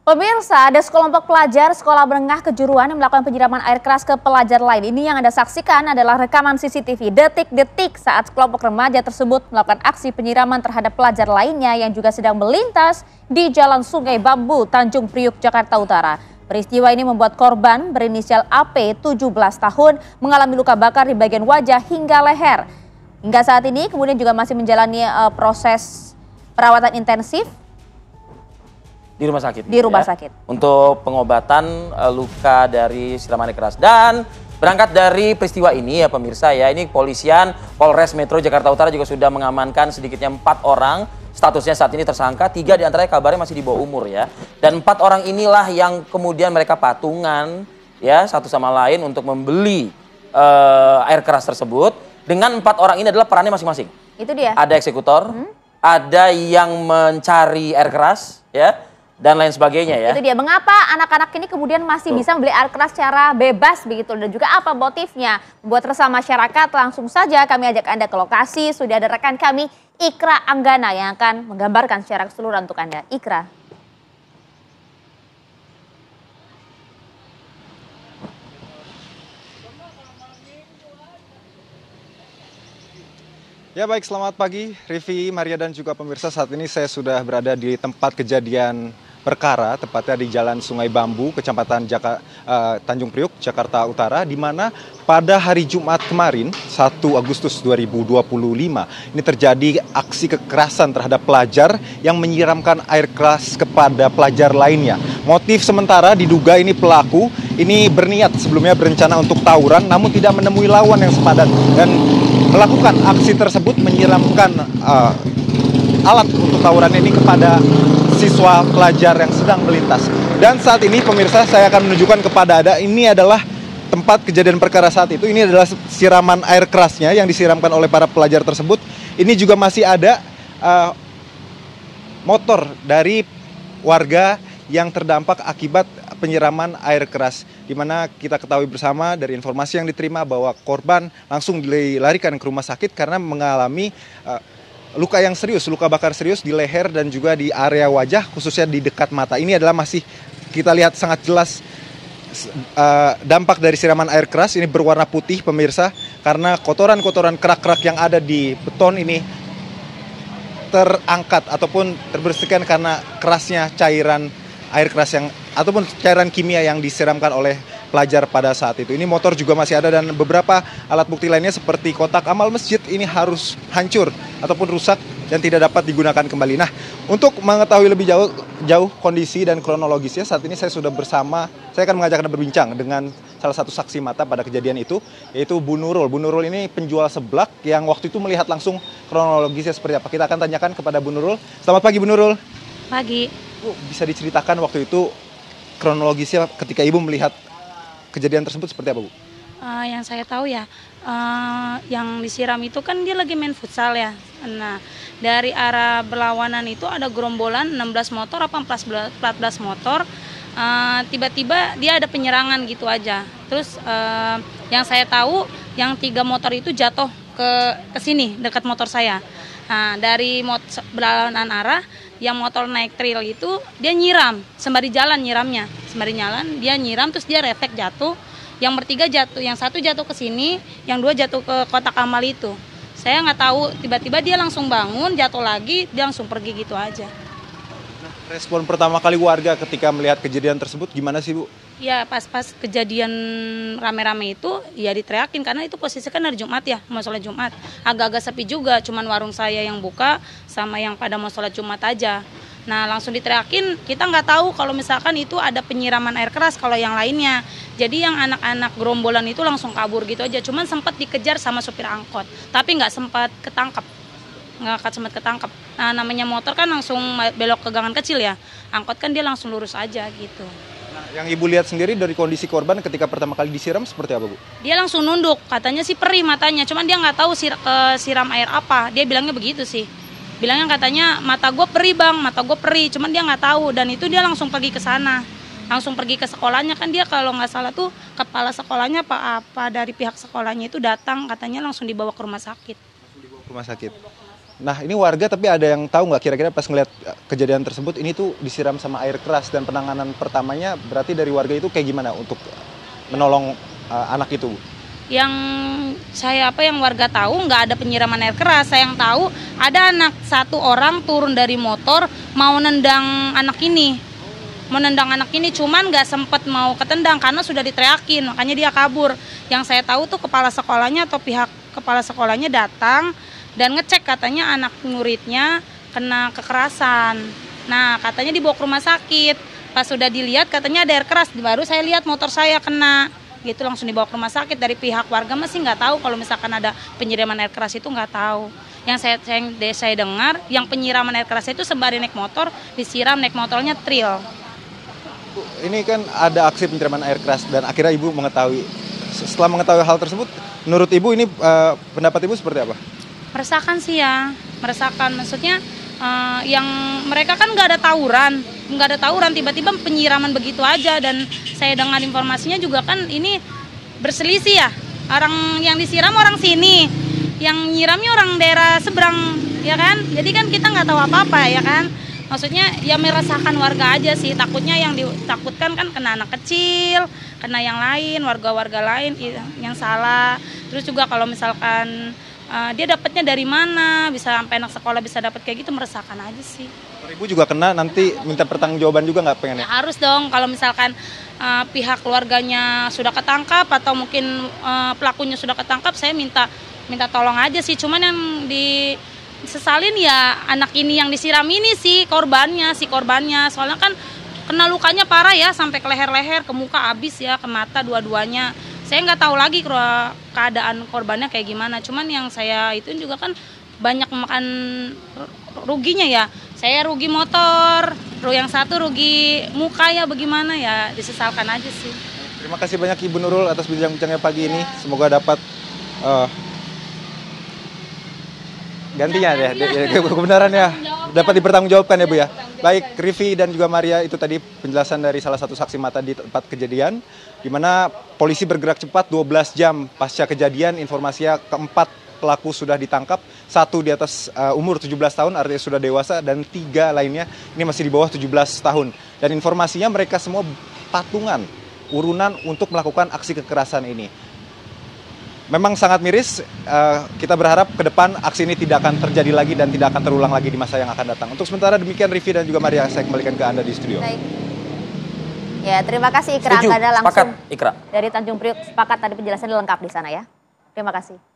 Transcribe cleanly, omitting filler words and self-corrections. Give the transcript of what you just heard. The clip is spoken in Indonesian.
Pemirsa, ada sekelompok pelajar sekolah menengah kejuruan yang melakukan penyiraman air keras ke pelajar lain. Ini yang Anda saksikan adalah rekaman CCTV detik-detik saat sekelompok remaja tersebut melakukan aksi penyiraman terhadap pelajar lainnya yang juga sedang melintas di Jalan Sungai Bambu, Tanjung Priuk, Jakarta Utara. Peristiwa ini membuat korban berinisial AP 17 tahun mengalami luka bakar di bagian wajah hingga leher. Hingga saat ini kemudian juga masih menjalani proses perawatan intensif di rumah sakit. Di rumah sakit. Untuk pengobatan luka dari siraman air keras. Dan berangkat dari peristiwa ini ya pemirsa ya, ini kepolisian Polres Metro Jakarta Utara juga sudah mengamankan sedikitnya 4 orang. Statusnya saat ini tersangka, 3 diantaranya kabarnya masih di bawah umur ya. Dan 4 orang inilah yang kemudian mereka patungan ya satu sama lain untuk membeli air keras tersebut. Dengan 4 orang ini adalah perannya masing-masing. Itu dia. Ada eksekutor, ada yang mencari air keras ya, dan lain sebagainya ya. Itu dia, mengapa anak-anak ini kemudian masih bisa membeli air keras secara bebas begitu, dan juga apa motifnya membuat resah masyarakat. Langsung saja kami ajak Anda ke lokasi. Sudah ada rekan kami Ikra Anggana yang akan menggambarkan secara keseluruhan untuk Anda. Ikra. Ya baik, selamat pagi Rivi, Maria dan juga pemirsa. Saat ini saya sudah berada di tempat kejadian perkara, tepatnya di Jalan Sungai Bambu, Kecamatan Tanjung Priuk, Jakarta Utara, di mana pada hari Jumat kemarin, 1 Agustus 2025, ini terjadi aksi kekerasan terhadap pelajar yang menyiramkan air keras kepada pelajar lainnya. Motif sementara diduga ini pelaku ini berniat sebelumnya berencana untuk tawuran, namun tidak menemui lawan yang sepadan dan melakukan aksi tersebut menyiramkan alat untuk tawuran ini kepada siswa pelajar yang sedang melintas. Dan saat ini pemirsa, saya akan menunjukkan kepada Anda, ini adalah tempat kejadian perkara saat itu. Ini adalah siraman air kerasnya yang disiramkan oleh para pelajar tersebut. Ini juga masih ada motor dari warga yang terdampak akibat penyiraman air keras, di mana kita ketahui bersama dari informasi yang diterima bahwa korban langsung dilarikan ke rumah sakit karena mengalami luka yang serius, luka bakar serius di leher dan juga di area wajah, khususnya di dekat mata. Ini adalah masih kita lihat sangat jelas dampak dari siraman air keras. Ini berwarna putih pemirsa, karena kotoran-kotoran kerak-kerak yang ada di beton ini terangkat ataupun terbersihkan karena kerasnya cairan air keras yang ataupun cairan kimia yang disiramkan oleh pelajar pada saat itu. Ini motor juga masih ada dan beberapa alat bukti lainnya seperti kotak amal masjid ini harus hancur ataupun rusak dan tidak dapat digunakan kembali. Nah, untuk mengetahui lebih jauh kondisi dan kronologisnya, saat ini saya akan mengajak Anda berbincang dengan salah satu saksi mata pada kejadian itu, yaitu Bu Nurul. Bu Nurul ini penjual seblak yang waktu itu melihat langsung kronologisnya seperti apa. Kita akan tanyakan kepada Bu Nurul. Selamat pagi Bu Nurul. Pagi. Bu, bisa diceritakan waktu itu kronologisnya ketika Ibu melihat kejadian tersebut seperti apa, Bu? Yang saya tahu ya, yang disiram itu kan dia lagi main futsal ya. Nah, dari arah berlawanan itu ada gerombolan 16 motor apa 14 motor. Tiba-tiba dia ada penyerangan gitu aja. Terus yang saya tahu yang 3 motor itu jatuh ke sini dekat motor saya. Nah, dari berlawanan arah yang motor naik trail itu dia nyiram sembari jalan, dia nyiram terus dia refleks jatuh. Yang bertiga jatuh, yang 1 jatuh ke sini, yang 2 jatuh ke kotak amal itu. Saya nggak tahu, tiba-tiba dia langsung bangun, jatuh lagi, dia langsung pergi gitu aja. Nah, respon pertama kali warga ketika melihat kejadian tersebut gimana sih, Bu? Ya pas kejadian rame-rame itu ya diteriakin karena itu posisi kan hari Jumat ya, mau sholat Jumat. Agak-agak sepi juga, cuman warung saya yang buka sama yang pada mau sholat Jumat aja. Nah langsung diteriakin, kita nggak tahu kalau misalkan itu ada penyiraman air keras kalau yang lainnya. Jadi yang anak-anak gerombolan itu langsung kabur gitu aja, cuman sempat dikejar sama supir angkot, tapi nggak sempat ketangkep. Nah namanya motor kan langsung belok ke gangan kecil ya, angkot kan dia langsung lurus aja gitu. Nah, yang Ibu lihat sendiri dari kondisi korban ketika pertama kali disiram seperti apa, Bu? Dia langsung nunduk, katanya sih perih matanya, cuman dia nggak tahu siram air apa, dia bilangnya begitu sih. Bilangnya katanya mata gue perih bang, cuman dia nggak tahu dan itu dia langsung pergi ke sana. Langsung pergi ke sekolahnya, kan dia kalau nggak salah tuh kepala sekolahnya apa dari pihak sekolahnya itu datang, katanya langsung dibawa ke rumah sakit. Langsung dibawa ke rumah sakit. Nah ini warga tapi ada yang tahu nggak kira-kira pas ngeliat kejadian tersebut ini tuh disiram sama air keras dan penanganan pertamanya berarti dari warga itu kayak gimana untuk menolong anak itu? Yang yang warga tahu nggak ada penyiraman air keras. Saya yang tahu ada anak satu orang turun dari motor mau nendang anak ini. Cuman nggak sempet mau ketendang karena sudah diteriakin, makanya dia kabur. Yang saya tahu tuh kepala sekolahnya atau pihak kepala sekolahnya datang dan ngecek katanya anak muridnya kena kekerasan. Nah katanya dibawa ke rumah sakit. Pas sudah dilihat katanya ada air keras, baru saya lihat motor saya kena. Gitu langsung dibawa ke rumah sakit. Dari pihak warga masih nggak tahu kalau misalkan ada penyiraman air keras itu nggak tahu. Yang saya dengar yang penyiraman air keras itu sembari naik motor disiram, naik motornya trail. Ini kan ada aksi penyiraman air keras dan akhirnya ibu mengetahui. Setelah mengetahui hal tersebut, menurut ibu ini pendapat ibu seperti apa? Meresahkan sih ya, meresahkan. Maksudnya yang mereka kan nggak ada tawuran, tiba-tiba penyiraman begitu aja. Dan saya dengar informasinya juga kan ini berselisih ya, orang yang disiram orang sini, yang nyiramnya orang daerah seberang, ya kan? Jadi kan kita nggak tahu apa-apa ya kan? Maksudnya ya meresahkan warga aja sih, takutnya yang ditakutkan kan kena anak kecil, kena yang lain, warga-warga lain yang salah. Terus juga kalau misalkan dia dapatnya dari mana, bisa sampai anak sekolah bisa dapat kayak gitu, meresahkan aja sih. Ibu juga kena nanti minta pertanggungjawaban juga nggak pengen ya? Harus dong kalau misalkan pihak keluarganya sudah ketangkap atau mungkin pelakunya sudah ketangkap, saya minta tolong aja sih. Cuman yang disesalin ya anak ini yang disiram ini si korbannya. Soalnya kan kena lukanya parah ya, sampai ke leher-leher, ke muka habis ya, ke mata dua-duanya. Saya nggak tahu lagi keadaan korbannya kayak gimana. Cuman yang saya itu juga kan banyak makan ruginya ya. Saya rugi motor, yang satu rugi muka ya, bagaimana ya, disesalkan aja sih. Terima kasih banyak Ibu Nurul atas bincang-bincangnya pagi ini. Semoga dapat gantinya deh, kebenaran ya, dapat dipertanggungjawabkan ya Bu ya. Baik, Rivi dan juga Maria, itu tadi penjelasan dari salah satu saksi mata di tempat kejadian, di mana polisi bergerak cepat 12 jam pasca kejadian. Informasinya keempat pelaku sudah ditangkap, satu di atas umur 17 tahun artinya sudah dewasa, dan 3 lainnya ini masih di bawah 17 tahun. Dan informasinya mereka semua patungan, urunan untuk melakukan aksi kekerasan ini. Memang sangat miris, kita berharap ke depan aksi ini tidak akan terjadi lagi dan tidak akan terulang lagi di masa yang akan datang. Untuk sementara demikian Rivi dan juga Maria, saya kembalikan ke Anda di studio. Baik. Ya, terima kasih Ikra. Setuju, Anda langsung sepakat, Ikra. dari Tanjung Priok. Sepakat tadi penjelasannya lengkap di sana ya. Terima kasih.